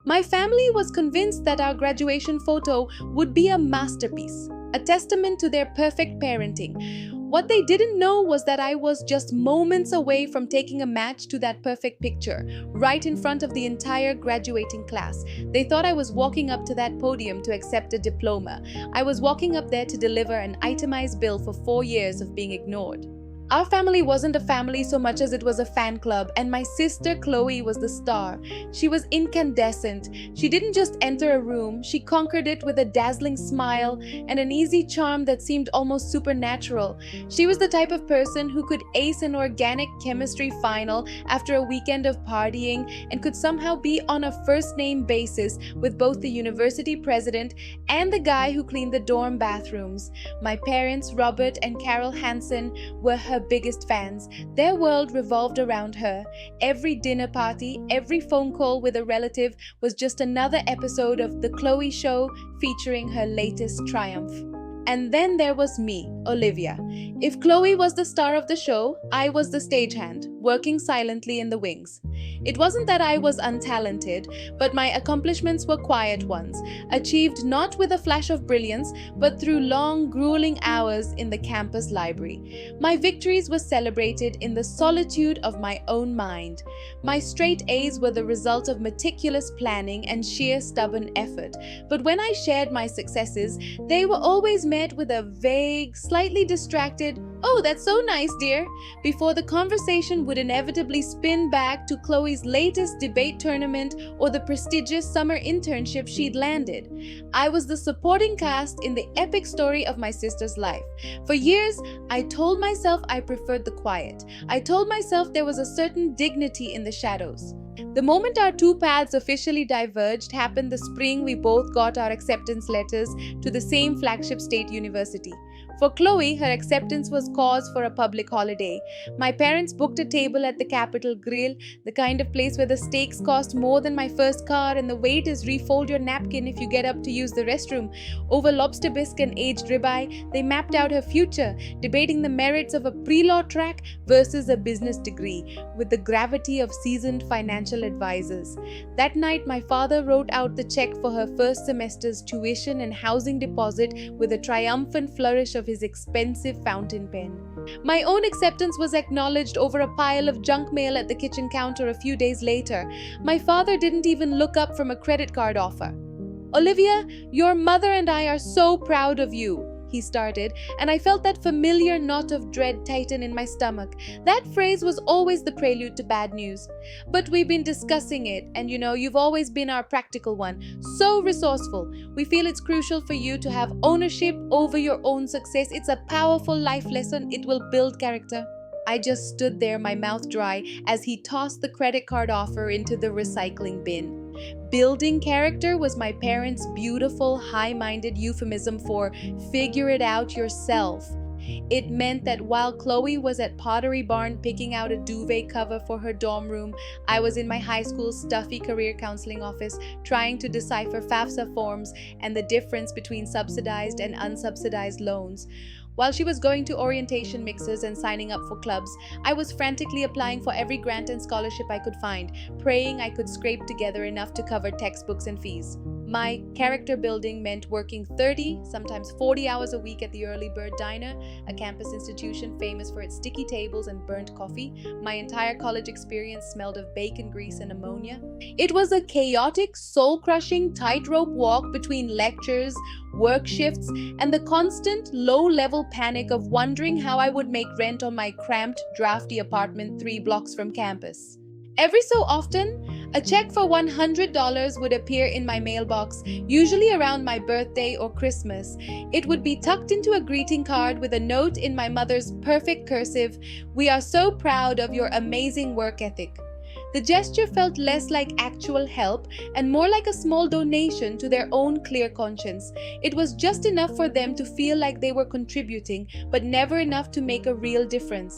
My family was convinced that our graduation photo would be a masterpiece, a testament to their perfect parenting. What they didn't know was that I was just moments away from taking a match to that perfect picture, right in front of the entire graduating class. They thought I was walking up to that podium to accept a diploma. I was walking up there to deliver an itemized bill for 4 years of being ignored. Our family wasn't a family so much as it was a fan club, and my sister Chloe was the star. She was incandescent. She didn't just enter a room, she conquered it with a dazzling smile and an easy charm that seemed almost supernatural. She was the type of person who could ace an organic chemistry final after a weekend of partying and could somehow be on a first name basis with both the university president and the guy who cleaned the dorm bathrooms. My parents, Robert and Carol Hansen, were her biggest fans. Their world revolved around her. Every dinner party, every phone call with a relative was just another episode of The Chloe Show featuring her latest triumph. And then there was me, Olivia. If Chloe was the star of the show, I was the stagehand, working silently in the wings. It wasn't that I was untalented, but my accomplishments were quiet ones, achieved not with a flash of brilliance, but through long, grueling hours in the campus library. My victories were celebrated in the solitude of my own mind. My straight A's were the result of meticulous planning and sheer stubborn effort, but when I shared my successes, they were always met with a vague, slightly distracted, "Oh, that's so nice, dear," before the conversation would inevitably spin back to Chloe's latest debate tournament or the prestigious summer internship she'd landed. I was the supporting cast in the epic story of my sister's life. For years, I told myself I preferred the quiet. I told myself there was a certain dignity in the shadows. The moment our two paths officially diverged happened the spring we both got our acceptance letters to the same flagship state university. For Chloe, her acceptance was cause for a public holiday. My parents booked a table at the Capitol Grill, the kind of place where the steaks cost more than my first car and the wait is refold your napkin if you get up to use the restroom. Over lobster bisque and aged ribeye, they mapped out her future, debating the merits of a pre-law track versus a business degree, with the gravity of seasoned financial advisors. That night, my father wrote out the check for her first semester's tuition and housing deposit with a triumphant flourish of his expensive fountain pen. My own acceptance was acknowledged over a pile of junk mail at the kitchen counter a few days later. My father didn't even look up from a credit card offer. "Olivia, your mother and I are so proud of you," he started, and I felt that familiar knot of dread tighten in my stomach. That phrase was always the prelude to bad news. "But we've been discussing it, and you've always been our practical one, so resourceful. We feel it's crucial for you to have ownership over your own success. It's a powerful life lesson. It will build character." I just stood there, my mouth dry, as he tossed the credit card offer into the recycling bin. Building character was my parents' beautiful, high-minded euphemism for figure it out yourself. It meant that while Chloe was at Pottery Barn picking out a duvet cover for her dorm room, I was in my high school's stuffy career counseling office trying to decipher FAFSA forms and the difference between subsidized and unsubsidized loans. While she was going to orientation mixers and signing up for clubs, I was frantically applying for every grant and scholarship I could find, praying I could scrape together enough to cover textbooks and fees. My character building meant working 30, sometimes 40 hours a week at the Early Bird Diner, a campus institution famous for its sticky tables and burnt coffee. My entire college experience smelled of bacon grease and ammonia. It was a chaotic, soul-crushing tightrope walk between lectures, work shifts, and the constant, low-level panic of wondering how I would make rent on my cramped, drafty apartment 3 blocks from campus. Every so often, a check for $100 would appear in my mailbox, usually around my birthday or Christmas. It would be tucked into a greeting card with a note in my mother's perfect cursive, "We are so proud of your amazing work ethic." The gesture felt less like actual help and more like a small donation to their own clear conscience. It was just enough for them to feel like they were contributing, but never enough to make a real difference.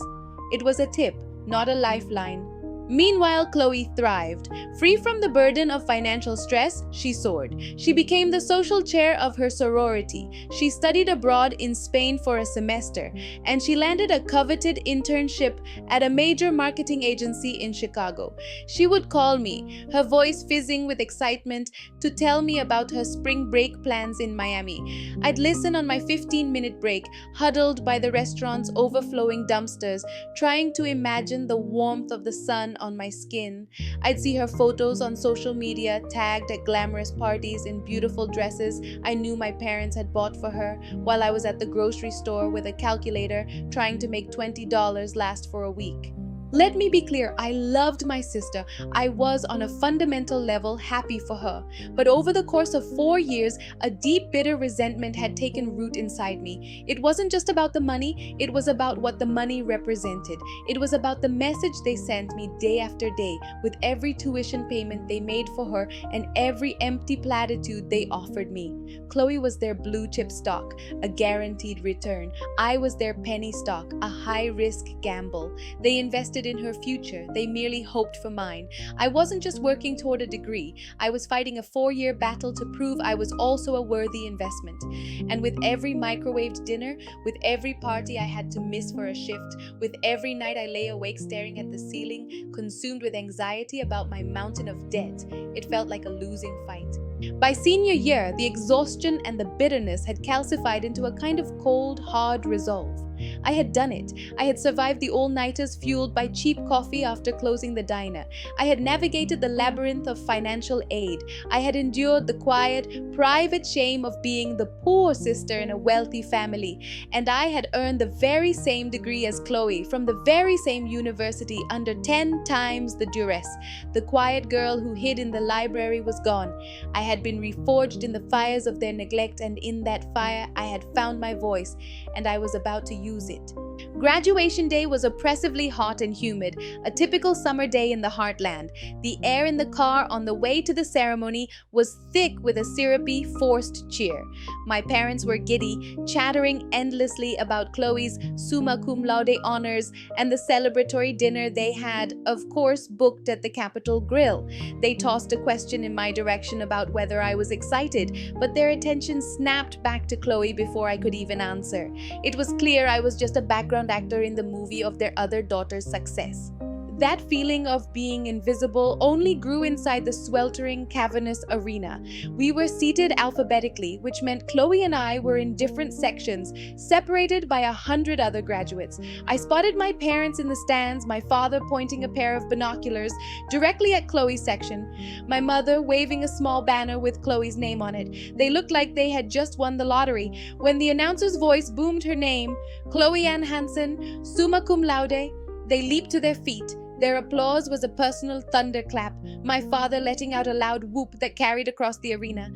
It was a tip, not a lifeline. Meanwhile, Chloe thrived. Free from the burden of financial stress, she soared. She became the social chair of her sorority. She studied abroad in Spain for a semester, and she landed a coveted internship at a major marketing agency in Chicago. She would call me, her voice fizzing with excitement, to tell me about her spring break plans in Miami. I'd listen on my 15-minute break, huddled by the restaurant's overflowing dumpsters, trying to imagine the warmth of the sun on my skin. I'd see her photos on social media, tagged at glamorous parties in beautiful dresses I knew my parents had bought for her, while I was at the grocery store with a calculator trying to make $20 last for a week. Let me be clear, I loved my sister. I was on a fundamental level happy for her. But over the course of 4 years, a deep, bitter resentment had taken root inside me. It wasn't just about the money, it was about what the money represented. It was about the message they sent me day after day, with every tuition payment they made for her and every empty platitude they offered me. Chloe was their blue chip stock, a guaranteed return. I was their penny stock, a high-risk gamble. They invested in her future. They merely hoped for mine. I wasn't just working toward a degree. I was fighting a 4-year battle to prove I was also a worthy investment. And with every microwaved dinner, with every party I had to miss for a shift, with every night I lay awake staring at the ceiling, consumed with anxiety about my mountain of debt, it felt like a losing fight. By senior year, the exhaustion and the bitterness had calcified into a kind of cold, hard resolve. I had done it. I had survived the all-nighters fueled by cheap coffee after closing the diner. I had navigated the labyrinth of financial aid. I had endured the quiet, private shame of being the poor sister in a wealthy family. And I had earned the very same degree as Chloe from the very same university under 10 times the duress. The quiet girl who hid in the library was gone. I had been reforged in the fires of their neglect, and in that fire I had found my voice, and I was about to use it. Graduation day was oppressively hot and humid, a typical summer day in the heartland. The air in the car on the way to the ceremony was thick with a syrupy, forced cheer. My parents were giddy, chattering endlessly about Chloe's summa cum laude honors and the celebratory dinner they had, of course, booked at the Capitol Grill. They tossed a question in my direction about whether I was excited, but their attention snapped back to Chloe before I could even answer. It was clear I was just a background actor in the movie of their other daughter's success. That feeling of being invisible only grew inside the sweltering, cavernous arena. We were seated alphabetically, which meant Chloe and I were in different sections, separated by 100 other graduates. I spotted my parents in the stands, my father pointing a pair of binoculars directly at Chloe's section, my mother waving a small banner with Chloe's name on it. They looked like they had just won the lottery. When the announcer's voice boomed her name, Chloe Ann Hansen, summa cum laude, they leaped to their feet. Their applause was a personal thunderclap, my father letting out a loud whoop that carried across the arena.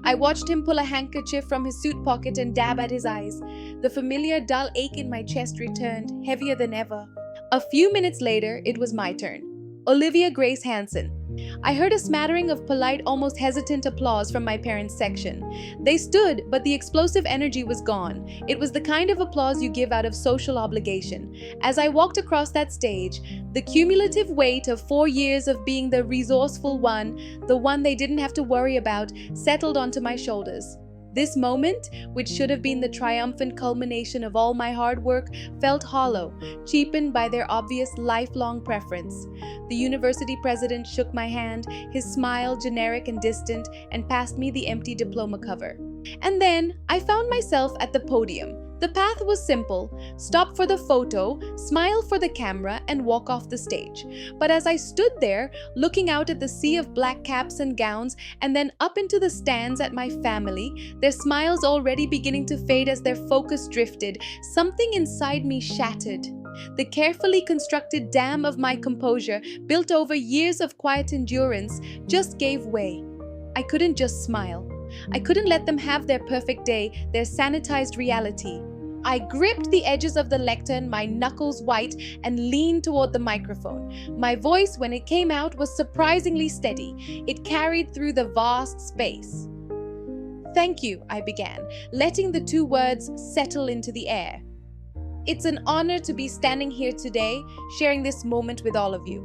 I watched him pull a handkerchief from his suit pocket and dab at his eyes. The familiar dull ache in my chest returned, heavier than ever. A few minutes later, it was my turn. Olivia Grace Hansen. I heard a smattering of polite, almost hesitant applause from my parents' section. They stood, but the explosive energy was gone. It was the kind of applause you give out of social obligation. As I walked across that stage, the cumulative weight of 4 years of being the resourceful one, the one they didn't have to worry about, settled onto my shoulders. This moment, which should have been the triumphant culmination of all my hard work, felt hollow, cheapened by their obvious lifelong preference. The university president shook my hand, his smile generic and distant, and passed me the empty diploma cover. And then I found myself at the podium. The path was simple: stop for the photo, smile for the camera, and walk off the stage. But as I stood there, looking out at the sea of black caps and gowns, and then up into the stands at my family, their smiles already beginning to fade as their focus drifted, something inside me shattered. The carefully constructed dam of my composure, built over years of quiet endurance, just gave way. I couldn't just smile. I couldn't let them have their perfect day, their sanitized reality. I gripped the edges of the lectern, my knuckles white, and leaned toward the microphone. My voice, when it came out, was surprisingly steady. It carried through the vast space. "Thank you," I began, letting the 2 words settle into the air. "It's an honor to be standing here today, sharing this moment with all of you."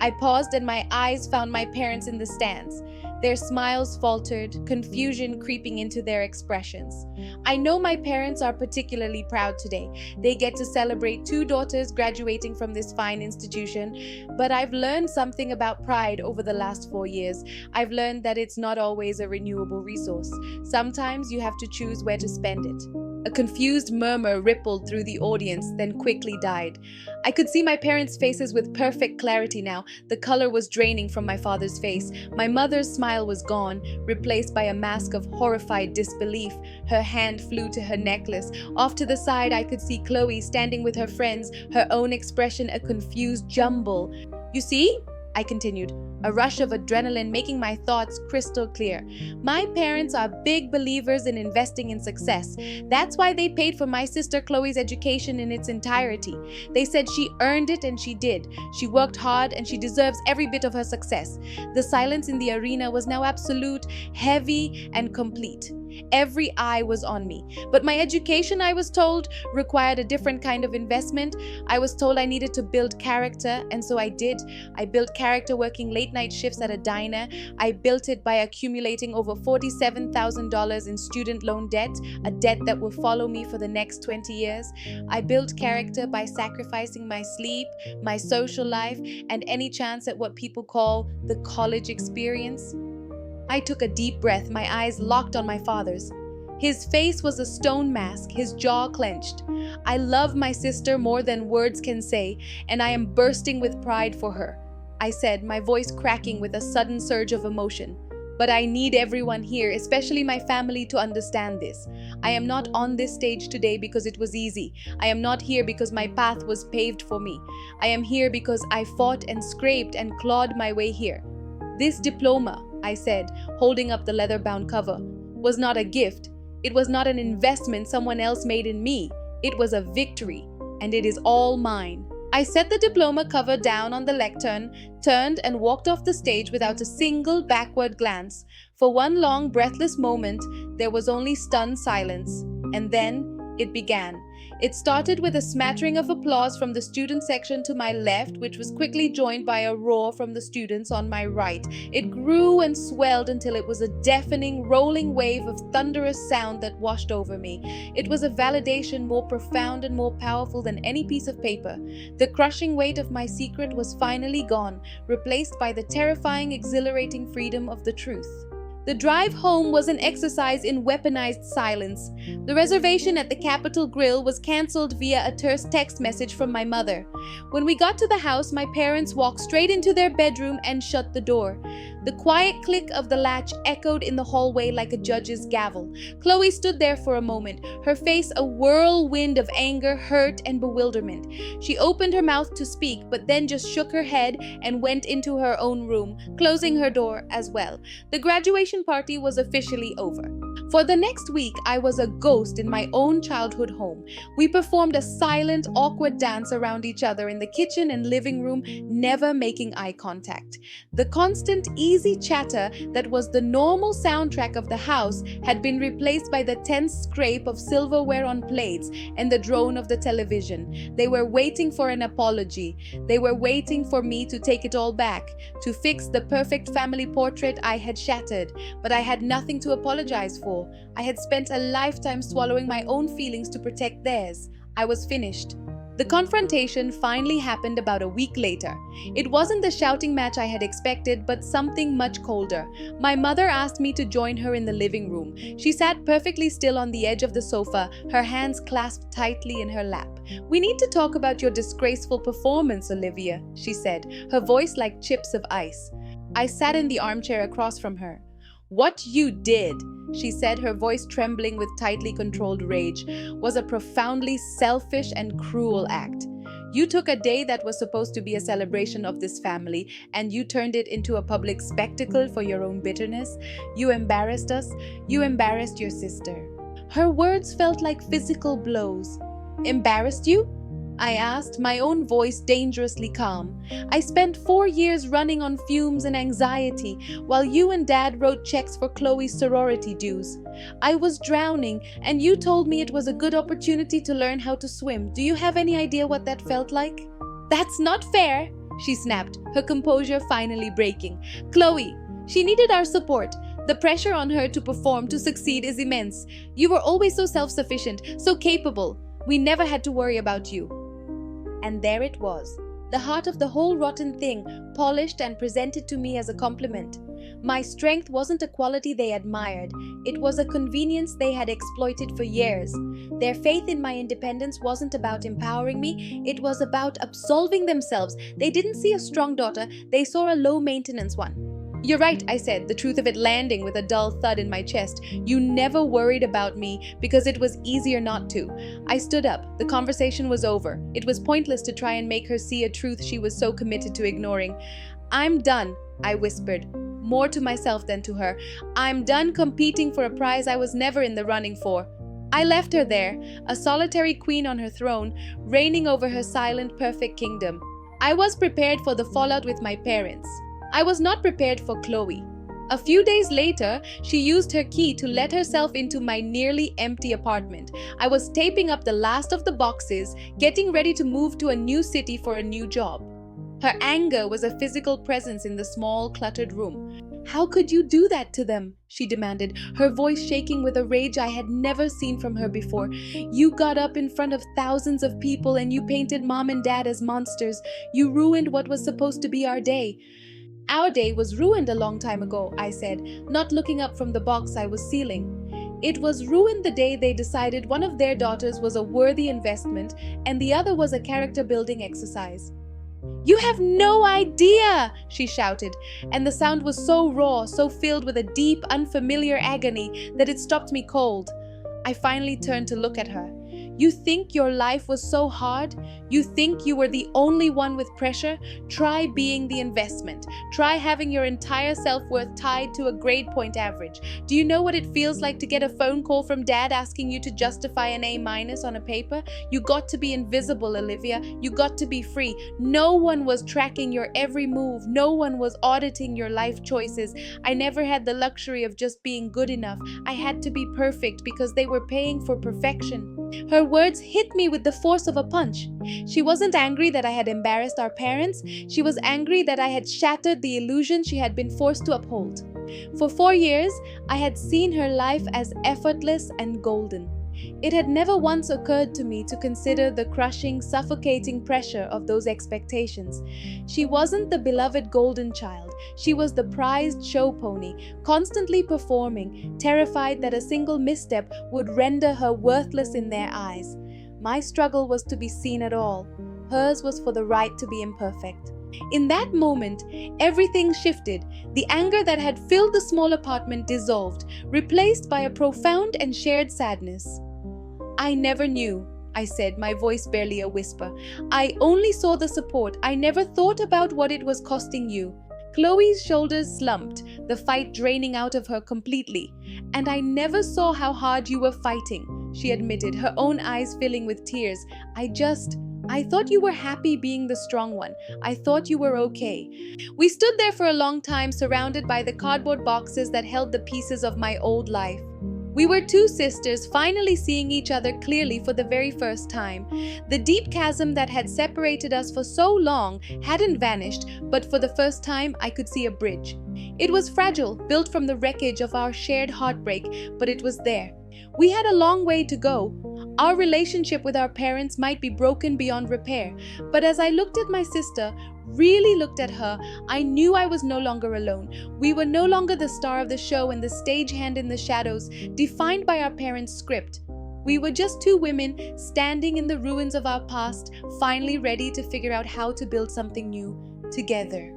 I paused and my eyes found my parents in the stands. Their smiles faltered, confusion creeping into their expressions. I know my parents are particularly proud today. They get to celebrate two daughters graduating from this fine institution, but I've learned something about pride over the last 4 years. I've learned that it's not always a renewable resource. Sometimes you have to choose where to spend it. A confused murmur rippled through the audience, then quickly died. I could see my parents' faces with perfect clarity now. The color was draining from my father's face. My mother's smile was gone, replaced by a mask of horrified disbelief. Her hand flew to her necklace. Off to the side, I could see Chloe standing with her friends, her own expression a confused jumble. "You see?" I continued, a rush of adrenaline making my thoughts crystal clear. "My parents are big believers in investing in success. That's why they paid for my sister Chloe's education in its entirety. They said she earned it and she did. She worked hard and she deserves every bit of her success." The silence in the arena was now absolute, heavy, and complete. Every eye was on me. But my education, I was told, required a different kind of investment. I was told I needed to build character, and so I did. I built character working late-night shifts at a diner. I built it by accumulating over $47,000 in student loan debt, a debt that will follow me for the next 20 years. I built character by sacrificing my sleep, my social life, and any chance at what people call the college experience. I took a deep breath, my eyes locked on my father's. His face was a stone mask, his jaw clenched. "I love my sister more than words can say, and I am bursting with pride for her," I said, my voice cracking with a sudden surge of emotion. "But I need everyone here, especially my family, to understand this. I am not on this stage today because it was easy. I am not here because my path was paved for me. I am here because I fought and scraped and clawed my way here. This diploma," I said, holding up the leather-bound cover, "was not a gift. It was not an investment someone else made in me. It was a victory, and it is all mine." I set the diploma cover down on the lectern, turned and walked off the stage without a single backward glance. For one long, breathless moment, there was only stunned silence. And then it began. It started with a smattering of applause from the student section to my left, which was quickly joined by a roar from the students on my right. It grew and swelled until it was a deafening, rolling wave of thunderous sound that washed over me. It was a validation more profound and more powerful than any piece of paper. The crushing weight of my secret was finally gone, replaced by the terrifying, exhilarating freedom of the truth. The drive home was an exercise in weaponized silence. The reservation at the Capitol Grill was cancelled via a terse text message from my mother. When we got to the house, my parents walked straight into their bedroom and shut the door. The quiet click of the latch echoed in the hallway like a judge's gavel. Chloe stood there for a moment, her face a whirlwind of anger, hurt, and bewilderment. She opened her mouth to speak, but then just shook her head and went into her own room, closing her door as well. The graduation party was officially over. For the next week, I was a ghost in my own childhood home. We performed a silent, awkward dance around each other in the kitchen and living room, never making eye contact. The constant, easy chatter that was the normal soundtrack of the house had been replaced by the tense scrape of silverware on plates and the drone of the television. They were waiting for an apology. They were waiting for me to take it all back, to fix the perfect family portrait I had shattered. But I had nothing to apologize for. I had spent a lifetime swallowing my own feelings to protect theirs. I was finished. The confrontation finally happened about a week later. It wasn't the shouting match I had expected, but something much colder. My mother asked me to join her in the living room. She sat perfectly still on the edge of the sofa, her hands clasped tightly in her lap. "We need to talk about your disgraceful performance, Olivia," she said, her voice like chips of ice. I sat in the armchair across from her. "What you did," she said, her voice trembling with tightly controlled rage, "was a profoundly selfish and cruel act. You took a day that was supposed to be a celebration of this family, and you turned it into a public spectacle for your own bitterness. You embarrassed us. You embarrassed your sister." Her words felt like physical blows. "Embarrassed you?" I asked, my own voice dangerously calm. "I spent 4 years running on fumes and anxiety while you and Dad wrote checks for Chloe's sorority dues. I was drowning, and you told me it was a good opportunity to learn how to swim. Do you have any idea what that felt like?" "That's not fair," she snapped, her composure finally breaking. Chloe, she needed our support. The pressure on her to perform, to succeed is immense. You were always so self-sufficient, so capable. We never had to worry about you. And there it was, the heart of the whole rotten thing, polished and presented to me as a compliment. My strength wasn't a quality they admired, it was a convenience they had exploited for years. Their faith in my independence wasn't about empowering me, it was about absolving themselves. They didn't see a strong daughter, they saw a low-maintenance one. You're right, I said, the truth of it landing with a dull thud in my chest. You never worried about me because it was easier not to. I stood up. The conversation was over. It was pointless to try and make her see a truth she was so committed to ignoring. I'm done, I whispered, more to myself than to her. I'm done competing for a prize I was never in the running for. I left her there, a solitary queen on her throne, reigning over her silent, perfect kingdom. I was prepared for the fallout with my parents. I was not prepared for Chloe. A few days later, she used her key to let herself into my nearly empty apartment. I was taping up the last of the boxes, getting ready to move to a new city for a new job. Her anger was a physical presence in the small, cluttered room. How could you do that to them? She demanded, her voice shaking with a rage I had never seen from her before. You got up in front of thousands of people and you painted mom and dad as monsters. You ruined what was supposed to be our day. Our day was ruined a long time ago, I said, not looking up from the box I was sealing. It was ruined the day they decided one of their daughters was a worthy investment and the other was a character-building exercise. You have no idea, she shouted, and the sound was so raw, so filled with a deep, unfamiliar agony that it stopped me cold. I finally turned to look at her. You think your life was so hard? You think you were the only one with pressure? Try being the investment. Try having your entire self-worth tied to a grade point average. Do you know what it feels like to get a phone call from dad asking you to justify an A- on a paper? You got to be invisible, Olivia. You got to be free. No one was tracking your every move. No one was auditing your life choices. I never had the luxury of just being good enough. I had to be perfect because they were paying for perfection. Her words hit me with the force of a punch. She wasn't angry that I had embarrassed our parents. She was angry that I had shattered the illusion she had been forced to uphold. For 4 years, I had seen her life as effortless and golden. It had never once occurred to me to consider the crushing, suffocating pressure of those expectations. She wasn't the beloved golden child. She was the prized show pony, constantly performing, terrified that a single misstep would render her worthless in their eyes. My struggle was to be seen at all. Hers was for the right to be imperfect. In that moment, everything shifted. The anger that had filled the small apartment dissolved, replaced by a profound and shared sadness. I never knew, I said, my voice barely a whisper. I only saw the support. I never thought about what it was costing you. Chloe's shoulders slumped, the fight draining out of her completely. And I never saw how hard you were fighting, she admitted, her own eyes filling with tears. I thought you were happy being the strong one. I thought you were okay. We stood there for a long time, surrounded by the cardboard boxes that held the pieces of my old life. We were two sisters finally seeing each other clearly for the very first time. The deep chasm that had separated us for so long hadn't vanished, but for the first time I could see a bridge. It was fragile, built from the wreckage of our shared heartbreak, but it was there. We had a long way to go. Our relationship with our parents might be broken beyond repair, but as I looked at my sister, really looked at her, I knew I was no longer alone. We were no longer the star of the show and the stagehand in the shadows, defined by our parents' script. We were just two women standing in the ruins of our past, finally ready to figure out how to build something new together.